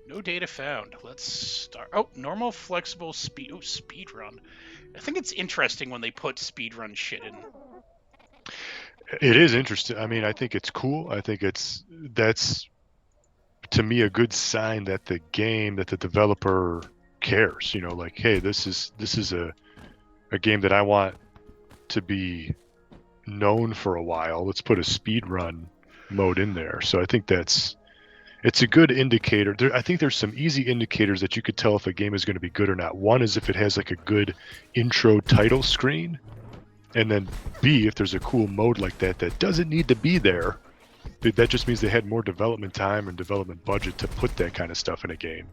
No data found. Let's start. Oh, normal, flexible, speed. Oh, speed run. I think it's interesting when they put speed run shit in. It is interesting. I mean, I think it's cool. I think that's to me a good sign that the developer cares. You know, like, hey, this is a game that I want to be known for a while. Let's put a speed run mode in there. So I think it's a good indicator. I think there's some easy indicators that you could tell if a game is going to be good or not. One is if it has like a good intro title screen, and then B, if there's a cool mode like that that doesn't need to be there. That just means they had more development time and development budget to put that kind of stuff in a game.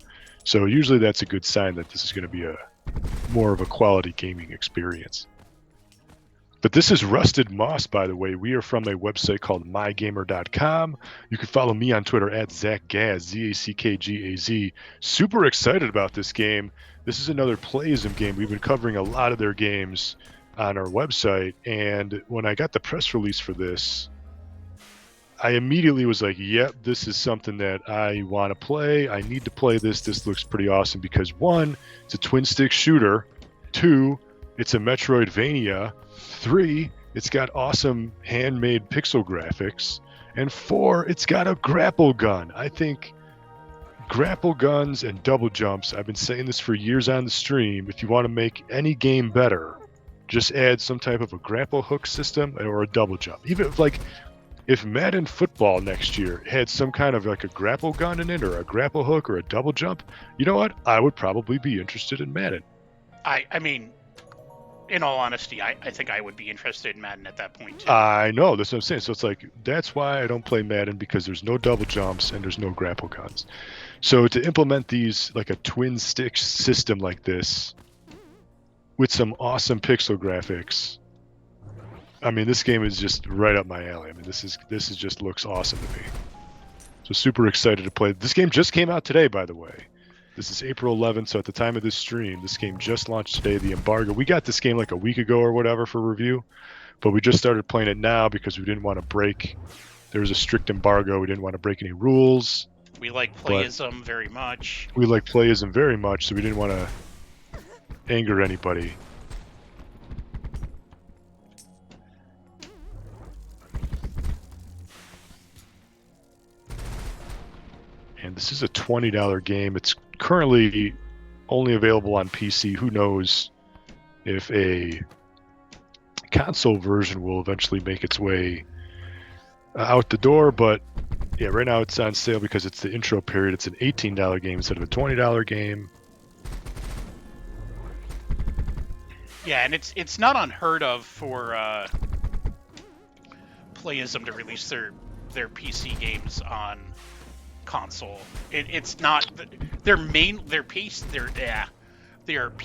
So usually that's a good sign that this is going to be a more of a quality gaming experience. But this is Rusted Moss, by the way. We are from a website called MyGamer.com. You can follow me on Twitter at ZachGaz, ZACKGAZ. Super excited about this game. This is another Playism game. We've been covering a lot of their games on our website. And when I got the press release for this, I immediately was like, yep, this is something that I want to play. I need to play this. This looks pretty awesome because one, it's a twin stick shooter. Two, it's a Metroidvania. Three, it's got awesome handmade pixel graphics. And four, it's got a grapple gun. I think grapple guns and double jumps, I've been saying this for years on the stream. If you want to make any game better, just add some type of a grapple hook system or a double jump. Even if Madden football next year had some kind of like a grapple gun in it or a grapple hook or a double jump, you know what? I would probably be interested in Madden. I mean, in all honesty, I think I would be interested in Madden at that point too. I know, that's what I'm saying. So it's like, that's why I don't play Madden because there's no double jumps and there's no grapple guns. So to implement these, like a twin stick system like this with some awesome pixel graphics, I mean, this game is just right up my alley. I mean, this is just looks awesome to me. So super excited to play. This game just came out today, by the way. This is April 11th, so at the time of this stream, this game just launched today. The embargo. We got this game like a week ago or whatever for review, but we just started playing it now because we didn't want to break. There was a strict embargo. We didn't want to break any rules, We like but Playism very much. we like playism very much, so we didn't want to anger anybody. And this is a $20 game. It's currently only available on PC. Who knows if a console version will eventually make its way out the door, but yeah, right now it's on sale because it's the intro period. It's an $18 game instead of a $20 game. Yeah, and it's not unheard of for Playism to release their PC games on console. It's not they are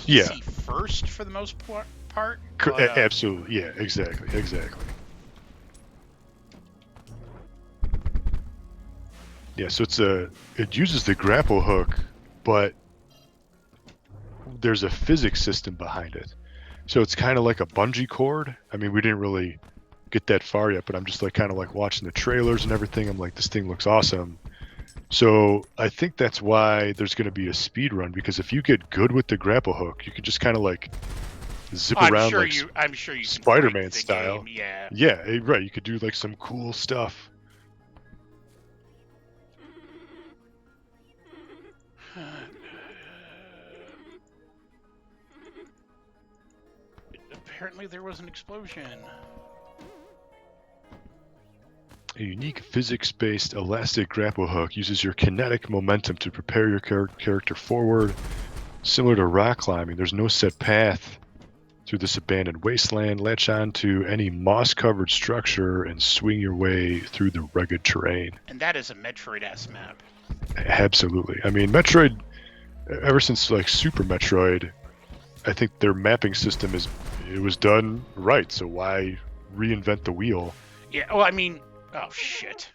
Yeah, PC first for the most part, but absolutely. Yeah, exactly. Yeah, so it uses the grapple hook, but there's a physics system behind it. So it's kind of like a bungee cord. I mean, we didn't really get that far yet, but I'm just like kind of like watching the trailers and everything. I'm like, this thing looks awesome. So I think that's why there's going to be a speed run because if you get good with the grapple hook, you can just kind of like zip around like I'm sure you can break Spider-Man the style. game. Yeah. Yeah, right. You could do like some cool stuff. Apparently there was an explosion. A unique physics-based elastic grapple hook uses your kinetic momentum to propel your character forward. Similar to rock climbing, there's no set path through this abandoned wasteland. Latch on to any moss-covered structure and swing your way through the rugged terrain. And that is a Metroid-ass map. Absolutely. I mean, Metroid, ever since like Super Metroid, I think their mapping system it was done right. So why reinvent the wheel? Yeah, well, I mean, oh shit.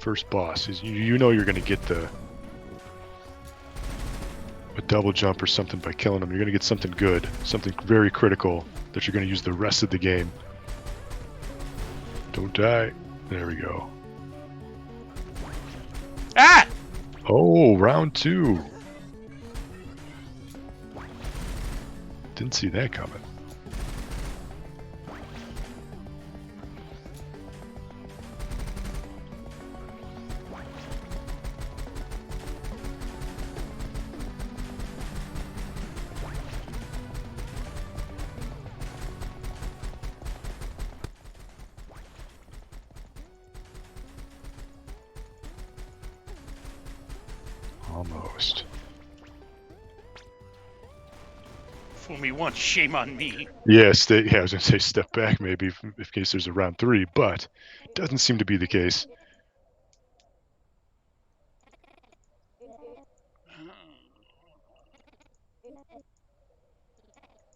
first boss. You know you're going to get a double jump or something by killing him. You're going to get something good, something very critical that you're going to use the rest of the game. Don't die. There we go. Ah! Oh, round 2. Didn't see that coming. Almost. Fool me once, shame on me. Yeah, I was going to say step back maybe in case there's a round 3, but doesn't seem to be the case.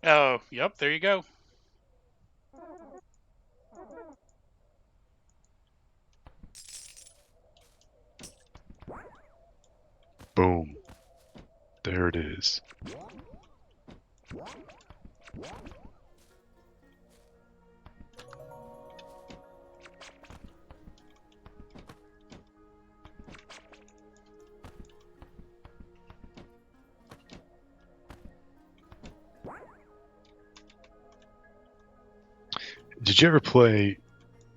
Oh, yep, there you go. Boom. There it is. Did you ever play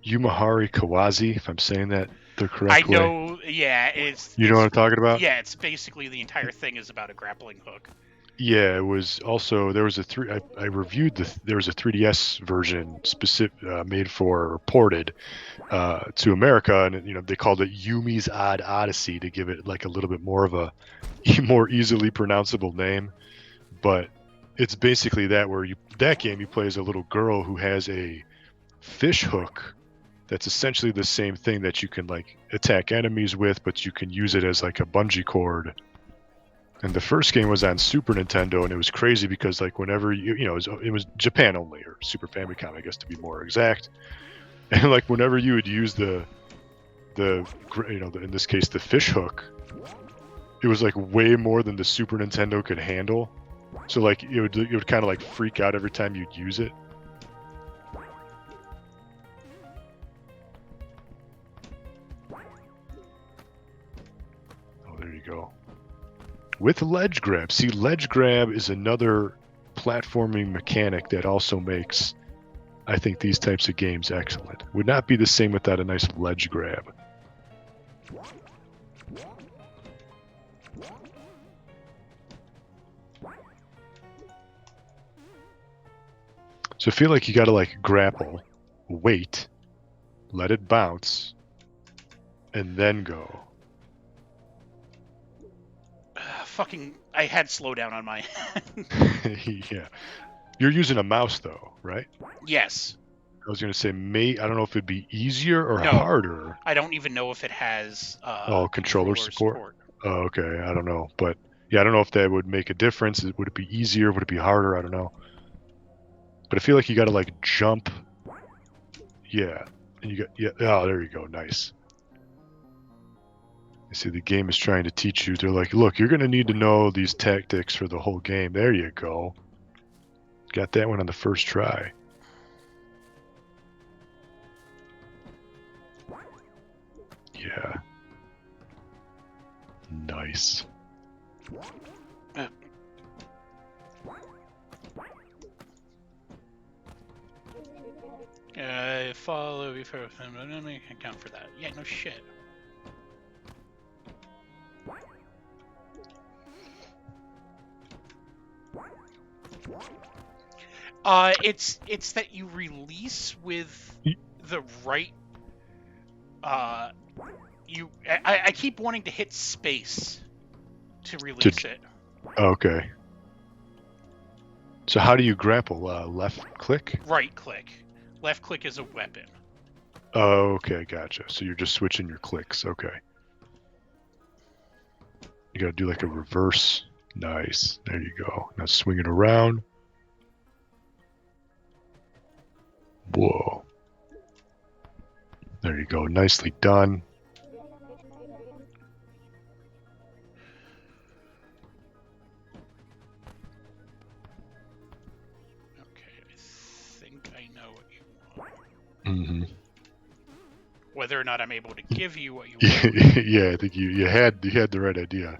Yumahari Kawazi, if I'm saying that the correct way? I know, yeah, it's... You know what I'm talking about? Yeah, it's basically the entire thing is about a grappling hook. Yeah, it was also, there was I reviewed there was a 3DS version made for, or ported to America, and they called it Yumi's Odd Odyssey to give it like a little bit more of a more easily pronounceable name. But it's basically that game you play as a little girl who has a fish hook that's essentially the same thing that you can like attack enemies with, but you can use it as like a bungee cord. And the first game was on Super Nintendo, and it was crazy because like whenever it was Japan only, or Super Famicom, I guess to be more exact. And like whenever you would use in this case the fish hook, it was like way more than the Super Nintendo could handle. So like it would kind of like freak out every time you'd use it. Oh, there you go. With ledge grab. See, ledge grab is another platforming mechanic that also makes, I think, these types of games excellent. Would not be the same without a nice ledge grab. So I feel like you gotta like grapple, wait, let it bounce, and then go. Fucking, I had slowdown on my Yeah. You're using a mouse though, right? Yes. I was gonna say, I don't know if it'd be easier or No. harder. I don't even know if it has controller support. Oh, okay, I don't know, but yeah, I don't know if that would make a difference. Would it be easier? Would it be harder? I don't know. But I feel like you got to like jump. Yeah, and Oh, there you go. Nice. I see the game is trying to teach you. They're like, look, you're gonna need to know these tactics for the whole game. There you go. Got that one on the first try. Yeah. Nice. Follow before let me account for that. Yeah, no shit. It's that you release with the right. I keep wanting to hit space to release it. Okay. So how do you grapple? Left click? Right click. Left click is a weapon. Oh, okay, gotcha. So you're just switching your clicks. Okay. You gotta do like a reverse. Nice. There you go. Now swing it around. Whoa. There you go. Nicely done. know what you want. Mm-hmm. Whether or not I'm able to give you what you want. Yeah, I think you had the right idea.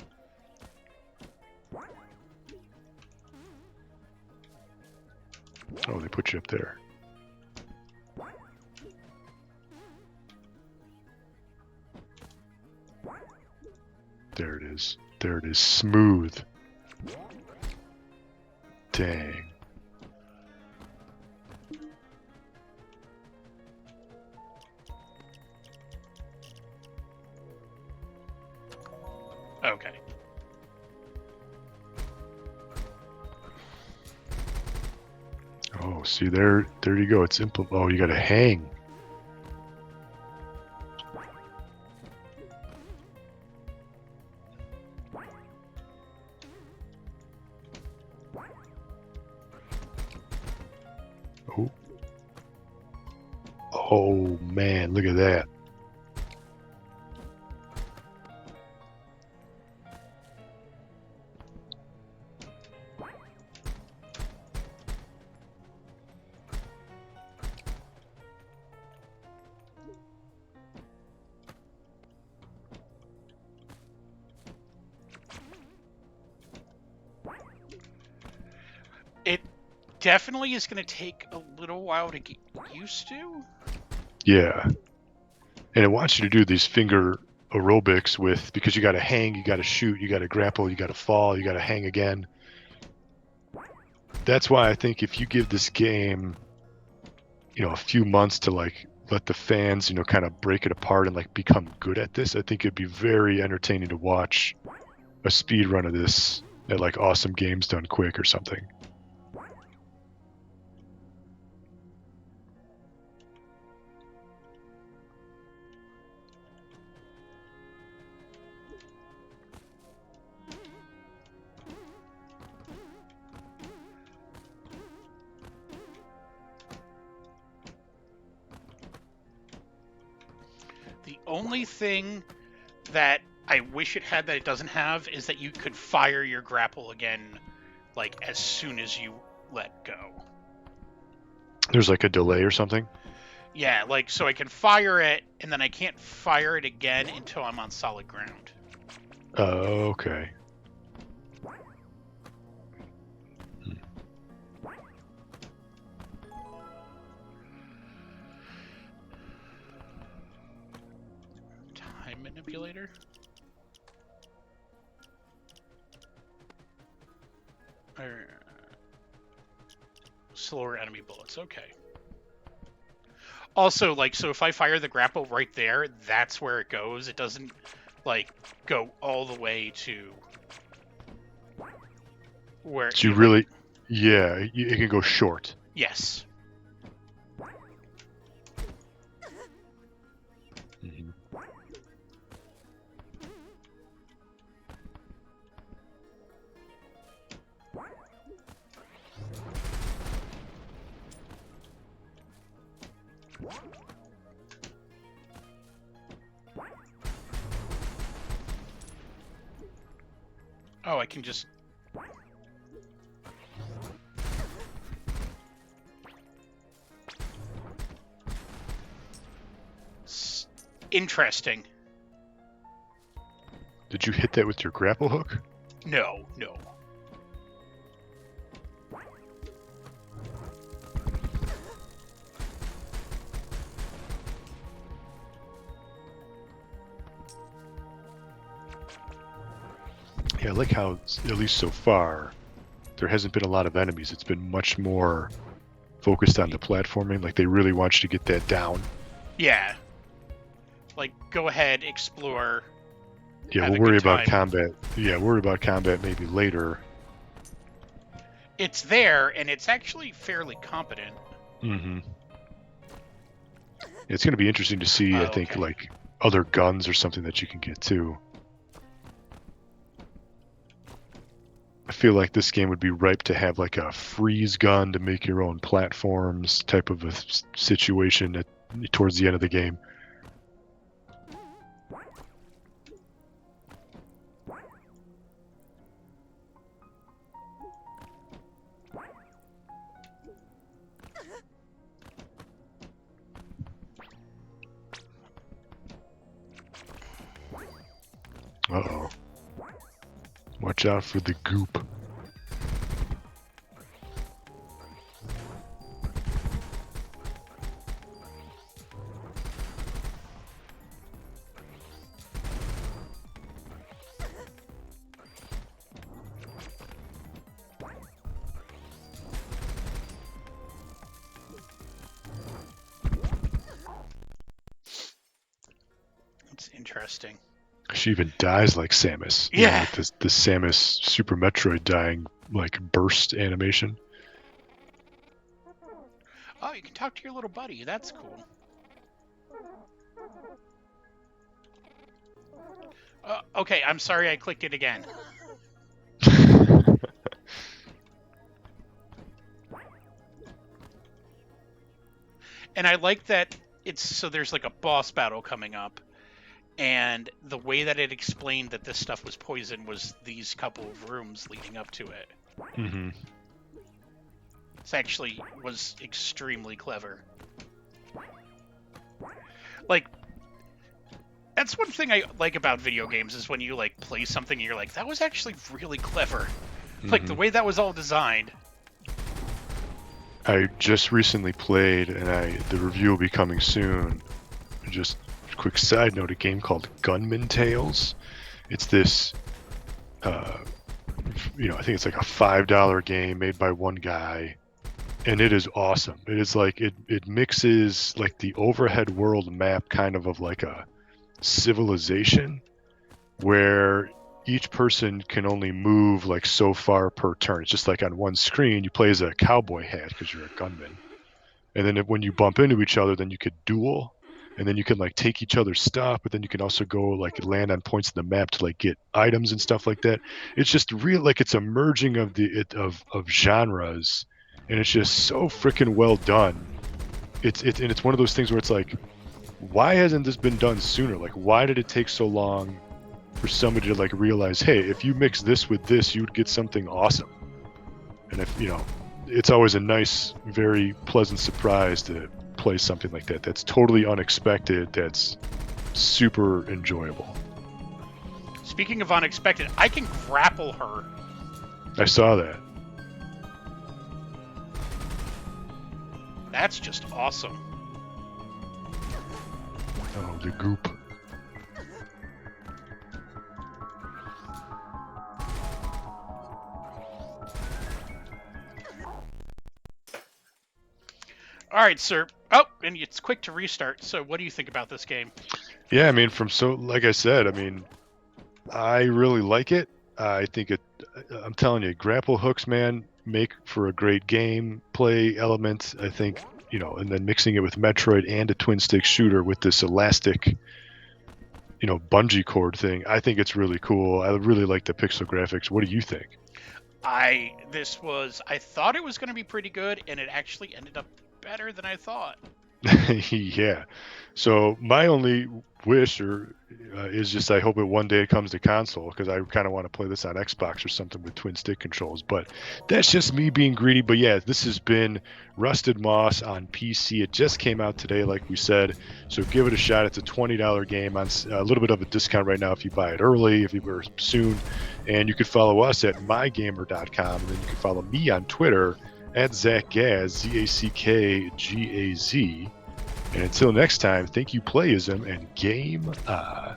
Oh, they put you up there. There it is. There it is. Smooth. Dang. Okay. Oh, see there you go. It's oh, you got to hang. Oh. Oh man, look at that. It definitely is going to take a little while to get used to. Yeah. And it wants you to do these finger aerobics because you got to hang, you got to shoot, you got to grapple, you got to fall, you got to hang again. That's why I think if you give this game, a few months to like let the fans, kind of break it apart and like become good at this, I think it'd be very entertaining to watch a speed run of this at like Awesome Games Done Quick or something. The only thing that I wish it had that it doesn't have is that you could fire your grapple again, like as soon as you let go. There's like a delay or something. Yeah, like so I can fire it and then I can't fire it again until I'm on solid ground. Okay. Time manipulator? Slower enemy bullets, okay. Also, like, so if I fire the grapple right there, that's where it goes. It doesn't, like, go all the way to where... So you really... Yeah, it can go short. Yes. Mm-hmm. Oh, I can just... Interesting. Did you hit that with your grapple hook? No, no. Yeah, I like how, at least so far, there hasn't been a lot of enemies. It's been much more focused on the platforming. Like, they really want you to get that down. Yeah. Like, go ahead, explore. Yeah, we'll worry about combat. Yeah, worry about combat maybe later. It's there, and it's actually fairly competent. Mm-hmm. It's going to be interesting to see, I think, like, other guns or something that you can get, too. I feel like this game would be ripe to have, like, a freeze gun to make your own platforms type of a situation towards the end of the game. Uh-oh. Watch out for the goop. It's interesting. She even dies like Samus. Yeah. Like the Samus Super Metroid dying like burst animation. Oh, you can talk to your little buddy. That's cool. Okay, I'm sorry I clicked it again. And I like that there's like a boss battle coming up, and the way that it explained that this stuff was poison was these couple of rooms leading up to it. Mm-hmm. This actually was extremely clever. Like, that's one thing I like about video games is when you like play something and you're like, that was actually really clever. Mm-hmm. Like the way that was all designed. I just recently played, and the review will be coming soon. Just a quick side note: a game called Gunman Tales. It's this, I think it's like a $5 game made by one guy, and it is awesome. It is like it mixes like the overhead world map kind of like a civilization, where each person can only move like so far per turn. It's just like on one screen you play as a cowboy hat because you're a gunman, and then when you bump into each other, then you could duel, and then you can like take each other's stuff, but then you can also go like land on points in the map to like get items and stuff like that. It's just real, like it's a merging of of genres, and it's just so freaking well done. It's one of those things where it's like, why hasn't this been done sooner? Like, why did it take so long for somebody to like realize, hey, if you mix this with this, you'd get something awesome? And if it's always a nice, very pleasant surprise to play something like that. That's totally unexpected. That's super enjoyable. Speaking of unexpected, I can grapple her. I saw that. That's just awesome. Oh, the goop. All right, sir. Oh, and it's quick to restart. So what do you think about this game? Yeah, I mean, like I said, I mean, I really like it. I think I'm telling you, grapple hooks, man, make for a great gameplay element. I think, and then mixing it with Metroid and a twin stick shooter with this elastic, bungee cord thing. I think it's really cool. I really like the pixel graphics. What do you think? I thought it was going to be pretty good, and it actually ended up better than I thought. Yeah. So my only wish is just I hope it one day comes to console, because I kind of want to play this on Xbox or something with twin stick controls. But that's just me being greedy. But yeah, this has been Rusted Moss on PC. It just came out today, like we said. So give it a shot. It's a $20 game on a little bit of a discount right now if you buy it early, if you were soon. And you can follow us at MyGamer.com. And then you can follow me on Twitter at ZachGaz, ZACKGAZ. And until next time, thank you, Playism, and game on.